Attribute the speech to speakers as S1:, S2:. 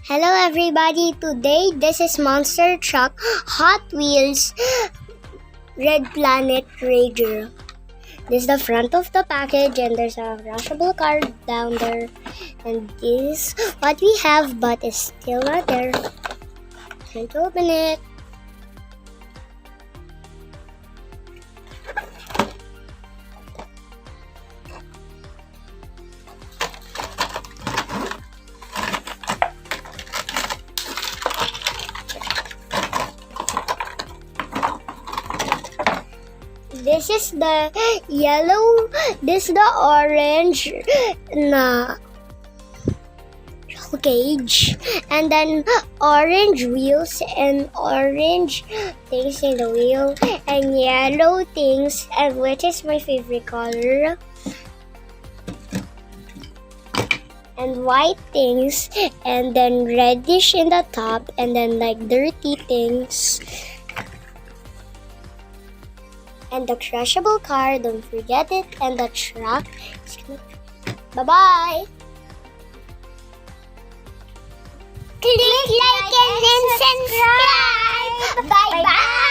S1: Hello everybody, today this is Monster Truck Hot Wheels Red Planet Rager. This is the front of the package and there's a washable card down there. And this is what we have but it's still not there. Time to open it. This is the yellow, this is the orange na cage, and then orange wheels and orange things in the wheel and yellow things, and which is my favorite color, and white things, and then reddish in the top, and then like dirty things. And the crushable car, don't forget it, and the truck. Bye-bye! Click like and then subscribe! Bye-bye!